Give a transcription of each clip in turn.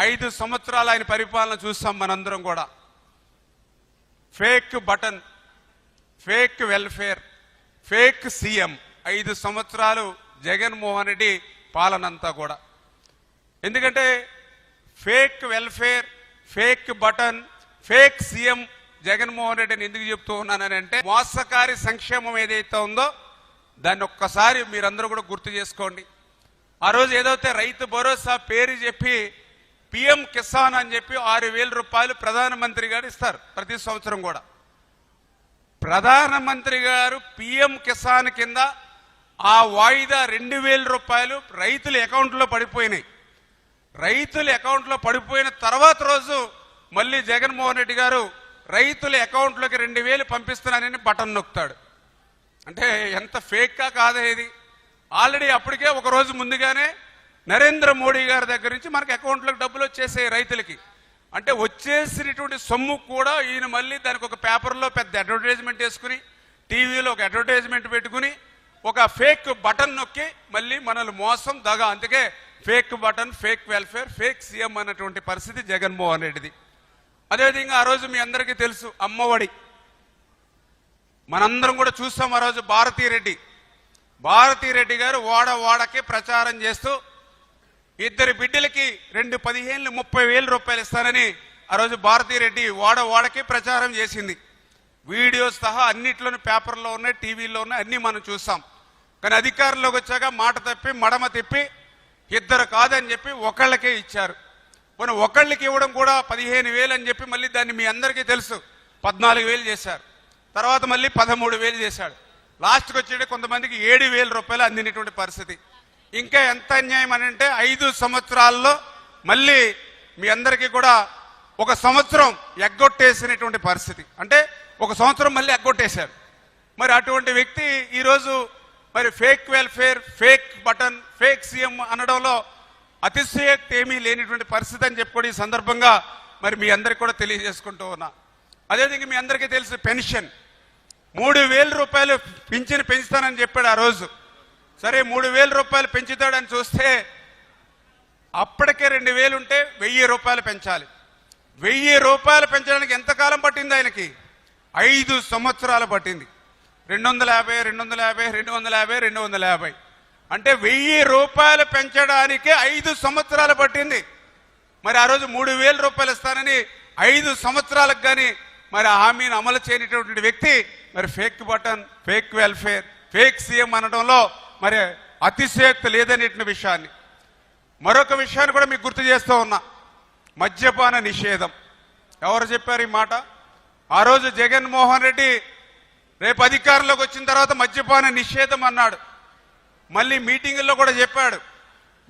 5 సంవత్సరాలు ఆయన పరిపాలన చూస్తాం మనందరం కూడా. Fake button, fake welfare, fake CM. 5 సంవత్సరాలు జగన్మోహన్ రెడ్డి పాలనంతా కూడా. ఎందుకంటే fake welfare, fake button, fake CM Jaganmohan రెడ్డిని ఎందుకు చెప్తూ ఉన్నానంటే, మోసకారి సంక్షేమం ఏదైతే ఉందో దాన్ని ఒక్కసారి మీరందరూ కూడా గుర్తు చేసుకోండి. ఆ రోజు ఏదైతే రైతు భరోసా పేరు చెప్పి పిఎం కిసాన్ అని చెప్పి 6,000 రూపాయలు ప్రధానమంత్రి గారు ఇస్తారు ప్రతి సంవత్సరం కూడా. ప్రధానమంత్రి గారు పిఎం కిసాన్ కింద ఆ వాయిదా 2,000 రూపాయలు రైతుల అకౌంట్లో పడిపోయినాయి. రైతుల అకౌంట్లో పడిపోయిన తర్వాత రోజు మళ్ళీ జగన్మోహన్ రెడ్డి గారు రైతుల అకౌంట్లోకి 2,000 పంపిస్తున్నానని బటన్ నొక్కుతాడు. అంటే ఎంత ఫేక్గా కాదా ఇది? ఆల్రెడీ అప్పటికే ఒక రోజు ముందుగానే నరేంద్ర మోడీ గారి దగ్గర నుంచి మనకి అకౌంట్లోకి డబ్బులు వచ్చేసాయి రైతులకి. అంటే వచ్చేసినటువంటి సొమ్ము కూడా ఈయన మళ్ళీ దానికి ఒక పేపర్లో పెద్ద అడ్వర్టైజ్మెంట్ వేసుకుని, టీవీలో ఒక అడ్వర్టైజ్మెంట్ పెట్టుకుని, ఒక ఫేక్ బటన్ నొక్కి మళ్ళీ మనల్ని మోసం దగా. అందుకే fake button, fake welfare, fake CM అన్నటువంటి పరిస్థితి జగన్మోహన్ రెడ్డిది. అదేవిధంగా ఆ రోజు మీ అందరికీ తెలుసు అమ్మఒడి, మనందరం కూడా చూస్తాం. ఆ రోజు భారతీరెడ్డి గారు వాడకి ప్రచారం చేస్తూ 2 బిడ్డలకి 2 15,000 30,000 రూపాయలు ఇస్తానని ఆ రోజు భారతీరెడ్డి వాడకి ప్రచారం చేసింది. వీడియోస్ సహా అన్నిట్లోనూ పేపర్లో ఉన్నాయి, టీవీలో ఉన్నాయి, అన్ని మనం చూస్తాం. కానీ అధికారంలోకి వచ్చాక మాట తప్పి మడమ తిప్పి 2 కాదని చెప్పి ఒకళ్ళకే ఇచ్చారు. కొన్ని ఒకళ్ళకి ఇవ్వడం కూడా 15,000 అని చెప్పి మళ్ళీ దాన్ని మీ అందరికీ తెలుసు 14,000 చేశారు. తర్వాత మళ్ళీ 13,000 చేశాడు. లాస్ట్కి వచ్చేటి కొంతమందికి 7,000 రూపాయలు అందినటువంటి పరిస్థితి. ఇంకా ఎంత అన్యాయం అని అంటే 5 సంవత్సరాల్లో మళ్ళీ మీ అందరికీ కూడా 1 సంవత్సరం ఎగ్గొట్టేసినటువంటి పరిస్థితి. అంటే 1 సంవత్సరం మళ్ళీ ఎగ్గొట్టేశారు. మరి అటువంటి వ్యక్తి ఈరోజు మరి fake welfare, fake button, fake CM అనడంలో అతిశయోక్తి ఏమీ లేనిటువంటి పరిస్థితి అని చెప్పుకోవడం ఈ సందర్భంగా మరి మీ అందరికి కూడా తెలియజేసుకుంటూ ఉన్నా. అదేవిధంగా మీ అందరికీ తెలుసు పెన్షన్ 3,000 రూపాయలు పింఛను పెంచుతానని చెప్పాడు ఆ రోజు. సరే 3,000 రూపాయలు పెంచుతాడని చూస్తే అప్పటికే 2,000 ఉంటే 1,000 రూపాయలు పెంచాలి. 1,000 రూపాయలు పెంచడానికి ఎంతకాలం పట్టింది ఆయనకి? 5 సంవత్సరాలు పట్టింది. 250 అంటే 1,000 రూపాయలు పెంచడానికే 5 సంవత్సరాలు పట్టింది. మరి ఆ రోజు 3,000 రూపాయలు ఇస్తానని 5 సంవత్సరాలకు కానీ మరి హామీని అమలు చేయనటువంటి వ్యక్తి మరి fake button, fake welfare, fake CM అనడంలో మరి అతిశయోక్తి లేదనేటువంటి విషయాన్ని, మరొక విషయాన్ని కూడా మీకు గుర్తు చేస్తూ ఉన్నా. మద్యపాన నిషేధం. ఎవరు చెప్పారు ఈ మాట? ఆ రోజు జగన్మోహన్ రెడ్డి రేపు అధికారంలోకి వచ్చిన తర్వాత మద్యపాన నిషేధం అన్నాడు. మళ్ళీ మీటింగుల్లో కూడా చెప్పాడు,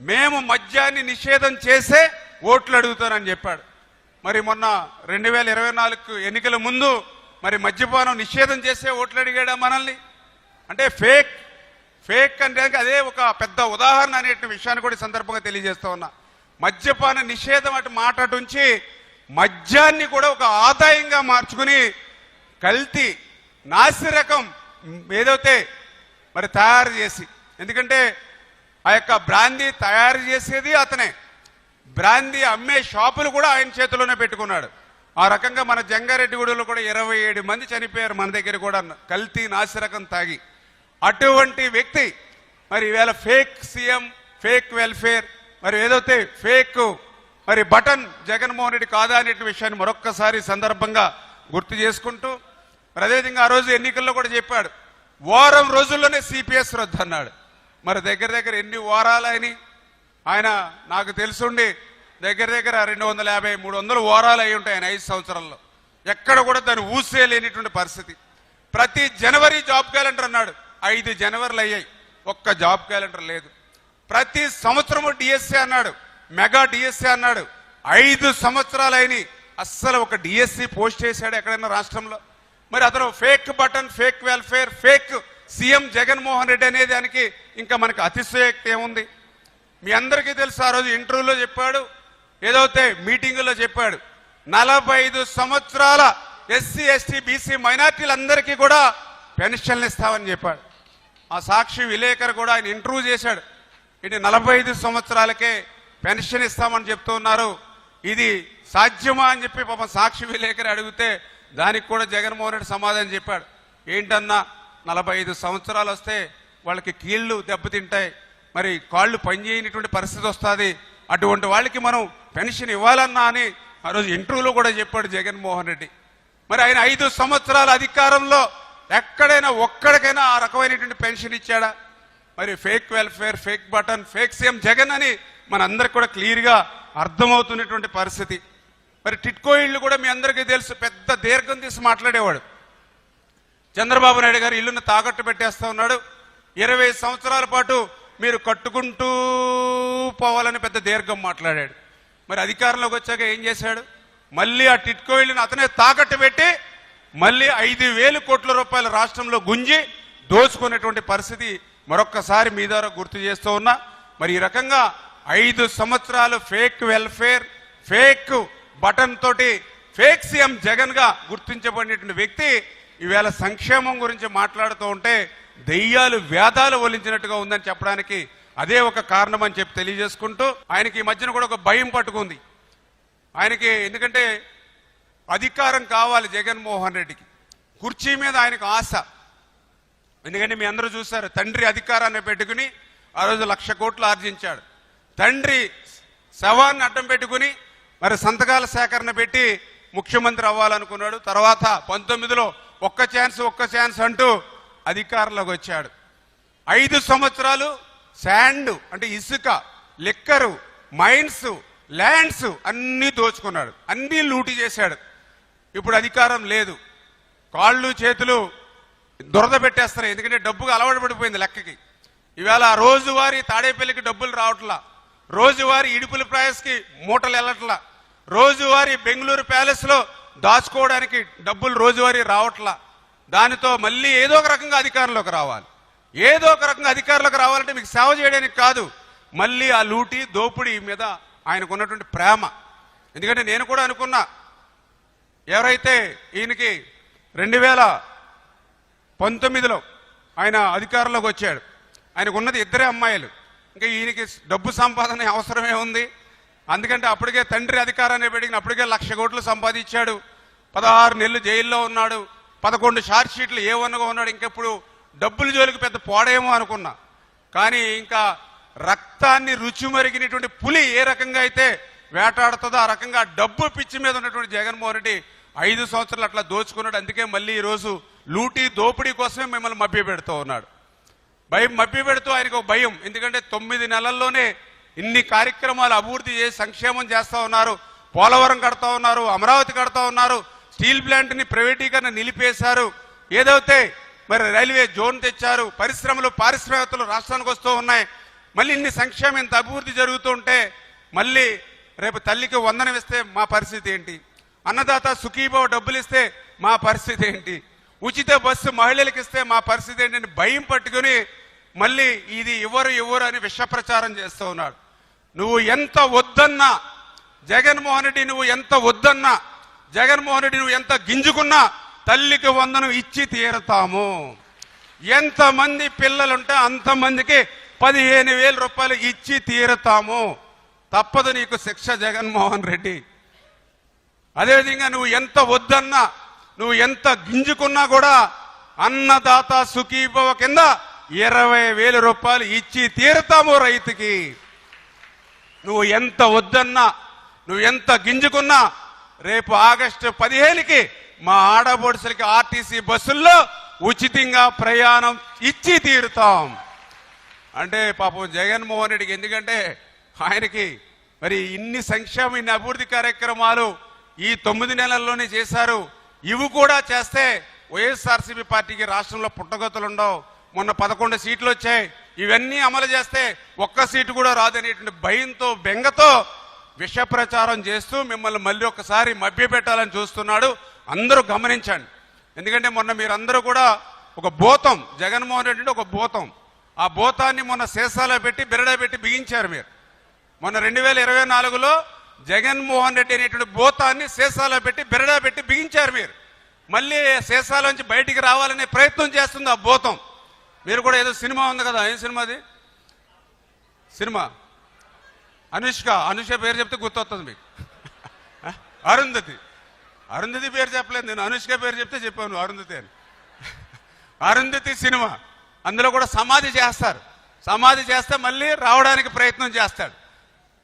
మేము మద్యాన్ని నిషేధం చేసే ఓట్లు అడుగుతానని చెప్పాడు. మరి మొన్న 2024 ఎన్నికల ముందు మరి మద్యపానం నిషేధం చేసే ఓట్లు అడిగాడా మనల్ని? అంటే ఫేక్ అంటే అదే ఒక పెద్ద ఉదాహరణ అనే విషయాన్ని కూడా ఈ సందర్భంగా తెలియజేస్తా ఉన్నా. మద్యపాన నిషేధం అటు మాట అటుంచి మద్యాన్ని కూడా ఒక ఆదాయంగా మార్చుకుని కల్తీ నాసిరకం ఏదైతే మరి తయారు చేసి, ఎందుకంటే ఆ యొక్క బ్రాందీ తయారు చేసేది అతనే, బ్రాందీ అమ్మే షాపులు కూడా ఆయన చేతిలోనే పెట్టుకున్నాడు. ఆ రకంగా మన జంగారెడ్డిగూడలో కూడా 27 మంది చనిపోయారు మన దగ్గర కూడా కల్తీ నాసిరకం తాగి. అటువంటి వ్యక్తి మరి ఈవేళ ఫేక్ సీఎం, ఫేక్ వెల్ఫేర్, మరి ఏదైతే ఫేక్ మరి బటన్ జగన్మోహన్ రెడ్డి కాదా అనే విషయాన్ని మరొక్కసారి సందర్భంగా గుర్తు చేసుకుంటూ, మరి అదేవిధంగా ఆ రోజు ఎన్నికల్లో కూడా చెప్పాడు వారం రోజుల్లోనే సిపిఎస్ రద్దు అన్నాడు. మరి దగ్గర ఎన్ని వారాలని ఆయన నాకు తెలుసుండి దగ్గర 250-300 వారాలు అయి ఉంటాయి ఆయన 5 సంవత్సరాల్లో. ఎక్కడ కూడా దాన్ని ఊసే లేనిటువంటి పరిస్థితి. ప్రతి జనవరి జాబ్ క్యాలెండర్ అన్నాడు, 5 జనవరిలు అయ్యాయి, ఒక్క జాబ్ క్యాలెండర్ లేదు. ప్రతి సంవత్సరము డిఎస్సీ అన్నాడు, మెగా డిఎస్సీ అన్నాడు, 5 సంవత్సరాలు అయినాయి, అస్సలు ఒక డిఎస్సీ పోస్ట్ చేశాడు ఎక్కడైనా రాష్ట్రంలో? మరి అతను fake button, fake welfare, fake CM Jaganmohan Reddy అనే దానికి ఇంకా మనకు అతిశయోక్తి ఏముంది? మీ అందరికీ తెలుసు ఆ రోజు ఇంటర్వ్యూలో చెప్పాడు, ఏదైతే మీటింగులో చెప్పాడు 45 సంవత్సరాల ఎస్సీ ఎస్టీ బీసీ మైనార్టీలందరికీ కూడా పెన్షన్లు ఇస్తామని చెప్పాడు. ఆ సాక్షి విలేకరు కూడా ఆయన ఇంటర్వ్యూ చేశాడు, ఇది 45 సంవత్సరాలకే పెన్షన్ ఇస్తామని చెప్తూ ఉన్నారు. ఇది సాధ్యమా అని చెప్పి పాపం సాక్షి విలేకరి అడిగితే దానికి కూడా జగన్మోహన్ రెడ్డి సమాధానం చెప్పాడు. ఏంటన్నా 45 సంవత్సరాలు వస్తే వాళ్ళకి కీళ్లు దెబ్బతింటాయి, మరి కాళ్ళు పనిచేయనటువంటి పరిస్థితి వస్తుంది, అటువంటి వాళ్ళకి మనం పెన్షన్ ఇవ్వాలన్నా అని ఆ రోజు ఇంటర్వ్యూలో కూడా చెప్పాడు జగన్మోహన్ రెడ్డి. మరి ఆయన 5 సంవత్సరాల అధికారంలో ఎక్కడైనా ఒక్కడికైనా ఆ రకమైనటువంటి పెన్షన్ ఇచ్చాడా? మరి fake welfare, fake button, fake CM Jagan అని మనందరికి కూడా క్లియర్గా అర్థమవుతున్నటువంటి పరిస్థితి. మరి టిట్కో ఇళ్ళు కూడా మీ అందరికీ తెలుసు, పెద్ద దీర్ఘం తీసి మాట్లాడేవాడు. చంద్రబాబు నాయుడు గారు ఇల్లును తాకట్టు పెట్టేస్తా ఉన్నాడు, 20 సంవత్సరాల పాటు మీరు కట్టుకుంటూ పోవాలని పెద్ద దీర్ఘం మాట్లాడాడు. మరి అధికారంలోకి వచ్చాక ఏం చేశాడు? మళ్ళీ ఆ టిట్కో ఇళ్ళని అతనే తాకట్టు పెట్టి మళ్ళీ 5,000 కోట్ల రూపాయల రాష్ట్రంలో గుంజి దోచుకునేటువంటి పరిస్థితి మరొక్కసారి మీ ద్వారా గుర్తు చేస్తూ ఉన్నా. మరి ఈ రకంగా 5 సంవత్సరాలు ఫేక్ వెల్ఫేర్, ఫేక్ బటన్ తోటి ఫేక్ సీఎం జగన్ గా గుర్తించబడినటువంటి వ్యక్తి ఈవేళ సంక్షేమం గురించి మాట్లాడుతూ ఉంటే దెయ్యాలు వేదాలు ఒలించినట్టుగా ఉందని చెప్పడానికి అదే ఒక కారణం అని చెప్పి తెలియజేసుకుంటూ, ఆయనకి ఈ మధ్యన కూడా ఒక భయం పట్టుకుంది ఆయనకి. ఎందుకంటే అధికారం కావాలి జగన్మోహన్ రెడ్డికి, కుర్చీ మీద ఆయనకు ఆశ. ఎందుకంటే మీ అందరూ చూశారు, తండ్రి అధికారాన్ని పెట్టుకుని ఆ రోజు 1,00,000 కోట్లు ఆర్జించాడు. తండ్రి శవాన్ని అడ్డం పెట్టుకుని మరి సంతకాల సేకరణ పెట్టి ముఖ్యమంత్రి అవ్వాలనుకున్నాడు. తర్వాత 19లో ఒక్క ఛాన్స్ అంటూ అధికారంలోకి వచ్చాడు. 5 సంవత్సరాలు శాండ్ అంటే ఇసుక, లిక్కరు, మైన్స్, ల్యాండ్స్ అన్నీ దోచుకున్నాడు, అన్నీ లూటీ చేశాడు. ఇప్పుడు అధికారం లేదు, కాళ్ళు చేతులు దురద పెట్టేస్తున్నాయి. ఎందుకంటే డబ్బుకు అలవాటు పడిపోయింది లెక్కకి. ఇవాళ రోజువారీ తాడేపల్లికి డబ్బులు రావట్లా, రోజువారీ ఇడుపుల ప్రైస్కి మూటలు వెళ్ళట్లా, రోజువారీ బెంగళూరు ప్యాలెస్ లో దాచుకోవడానికి డబ్బులు రోజువారీ రావట్లా. దానితో మళ్ళీ ఏదో ఒక రకంగా అధికారంలోకి రావాలి. ఏదో ఒక రకంగా అధికారంలోకి రావాలంటే మీకు సేవ చేయడానికి కాదు, మళ్ళీ ఆ లూటీ దోపిడీ మీద ఆయనకు ఉన్నటువంటి ప్రేమ. ఎందుకంటే నేను కూడా అనుకున్నా, ఎవరైతే ఈయనకి 2019లో ఆయన అధికారంలోకి వచ్చాడు, ఆయనకు ఉన్నది 2 అమ్మాయిలు, ఇంకా ఈయనకి డబ్బు సంపాదన అవసరమే ఉంది. అందుకంటే అప్పటికే తండ్రి అధికారాన్ని పెరిగిన అప్పటికే 1,00,000 కోట్లు సంపాదించాడు, 16 నెలలు జైల్లో ఉన్నాడు, 11 షార్ట్ షీట్లు ఏవన్నగా ఉన్నాడు. ఇంకెప్పుడు డబ్బుల జోలికి పెద్ద పోడేమో అనుకున్నా. కానీ ఇంకా రక్తాన్ని రుచి మరిగినటువంటి పులి ఏ రకంగా అయితే వేటాడుతుందో ఆ రకంగా డబ్బు పిచ్చి మీద ఉన్నటువంటి జగన్మోహన్ రెడ్డి 5 సంవత్సరాలు అట్లా దోచుకున్నాడు. అందుకే మళ్ళీ ఈరోజు లూటీ దోపిడీ కోసమే మిమ్మల్ని మభ్య పెడుతూ ఉన్నాడు. మభ్య పెడుతూ ఆయనకు ఒక భయం. ఎందుకంటే 9 నెలల్లోనే ఇన్ని కార్యక్రమాలు అభివృద్ధి చేసి సంక్షేమం చేస్తా ఉన్నారు, పోలవరం కడతా ఉన్నారు, అమరావతి కడతా ఉన్నారు, స్టీల్ ప్లాంట్ ని ప్రైవేటీకరణ నిలిపేశారు, ఏదైతే మరి రైల్వే జోన్ తెచ్చారు, పరిశ్రమలు పారిశ్రామికతలు రాష్ట్రానికి వస్తూ ఉన్నాయి. మళ్ళీ ఇన్ని సంక్షేమం ఇంత అభివృద్ధి జరుగుతుంటే మళ్ళీ రేపు తల్లికి వందనం ఇస్తే మా పరిస్థితి ఏంటి, అన్నదాత సుఖీభవ డబ్బులు ఇస్తే మా పరిస్థితి ఏంటి, ఉచిత బస్సు మహిళలకు ఇస్తే మా పరిస్థితి ఏంటి అని భయం పట్టుకుని మళ్ళీ ఇది ఇవ్వరు అని విష ప్రచారం చేస్తూ ఉన్నాడు. నువ్వు ఎంత వద్దన్నా జగన్మోహన్ రెడ్డి, నువ్వు ఎంత వద్దన్నా జగన్మోహన్ రెడ్డి, నువ్వు ఎంత గింజుకున్నా తల్లికి వందనం ఇచ్చి తీరతాము. ఎంతమంది పిల్లలుంటే అంతమందికి 15,000 రూపాయలు ఇచ్చి తీరతాము. తప్పదు నీకు శిక్ష జగన్మోహన్ రెడ్డి. అదేవిధంగా నువ్వు ఎంత వద్దన్నా, నువ్వు ఎంత గింజుకున్నా కూడా అన్నదాత సుఖీభవ కింద 20,000 రూపాయలు ఇచ్చి తీరుతాము రైతుకి. నువ్వు ఎంత వద్దన్నా, నువ్వు ఎంత గింజుకున్నా రేపు ఆగస్టు 15కి మా ఆడబొడుసులకి ఆర్టీసీ బస్సుల్లో ఉచితంగా ప్రయాణం ఇచ్చి తీరుతాం. అంటే పాపం జగన్మోహన్ రెడ్డికి, ఎందుకంటే ఆయనకి మరి ఇన్ని సంక్షేమ ఇన్ని అభివృద్ధి కార్యక్రమాలు ఈ 9 నెలల్లోనే చేశారు. ఇవి కూడా చేస్తే వైఎస్ఆర్సీపీ పార్టీకి రాష్ట్రంలో పుట్టగతులుండవు. మొన్న 11 సీట్లు వచ్చాయి, ఇవన్నీ అమలు చేస్తే ఒక్క సీటు కూడా రాదనేటువంటి భయంతో బెంగతో విష ప్రచారం చేస్తూ మిమ్మల్ని మళ్ళీ ఒకసారి మభ్యపెట్టాలని చూస్తున్నాడు. అందరూ గమనించండి. ఎందుకంటే మొన్న మీరందరూ కూడా ఒక భూతం, జగన్మోహన్ రెడ్డి ఒక భూతం, ఆ భూతాన్ని మొన్న సీసాలో పెట్టి బిరడా పెట్టి బిగించారు మీరు. మొన్న 2024లో జగన్మోహన్ రెడ్డి అనేటువంటి భూతాన్ని సీసాలో పెట్టి బిరడా పెట్టి బిగించారు మీరు. మళ్ళీ సీసాలోంచి బయటికి రావాలనే ప్రయత్నం చేస్తుంది ఆ భూతం. మీరు కూడా ఏదో సినిమా ఉంది కదా, ఏం సినిమా అది? సినిమా అనుష్క పేరు చెప్తే గుర్తొస్తుంది మీకు. అరుంధతి. అరుంధతి పేరు చెప్పలేదు నేను, అనుష్క పేరు చెప్తే చెప్పాను అరుంధతి అని. అరుంధతి సినిమా, అందులో కూడా సమాధి చేస్తారు. సమాధి చేస్తే మళ్ళీ రావడానికి ప్రయత్నం చేస్తాడు.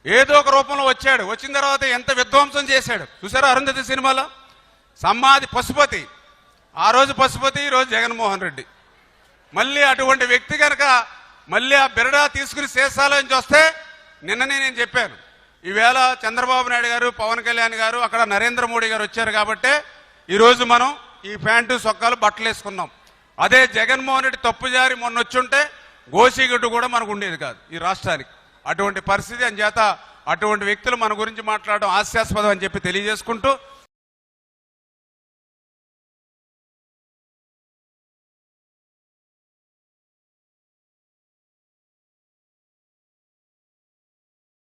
ఏదో ఒక రూపంలో వచ్చాడు. వచ్చిన తర్వాత ఎంత విధ్వంసం చేశాడు చూసారా అరుంధతి సినిమాలో. సమాధి పశుపతి, ఆ రోజు పశుపతి, ఈ రోజు జగన్మోహన్ రెడ్డి. మళ్ళీ అటువంటి వ్యక్తి కనుక మళ్ళీ ఆ బిరడా తీసుకుని శేషాలోంచి వస్తే, నిన్ననే నేను చెప్పాను, ఈవేళ చంద్రబాబు నాయుడు గారు, పవన్ కళ్యాణ్ గారు, అక్కడ నరేంద్ర మోడీ గారు వచ్చారు కాబట్టి ఈరోజు మనం ఈ ప్యాంటు సొక్కాలు బట్టలు వేసుకున్నాం. అదే జగన్మోహన్ రెడ్డి తప్పుజారి మొన్న వచ్చుంటే గోసిగడ్డు కూడా మనకు ఉండేది కాదు ఈ రాష్ట్రానికి. అటువంటి పరిస్థితి. అని చేత అటువంటి వ్యక్తులు మన గురించి మాట్లాడడం హాస్యాస్పదం అని చెప్పి తెలియజేసుకుంటూ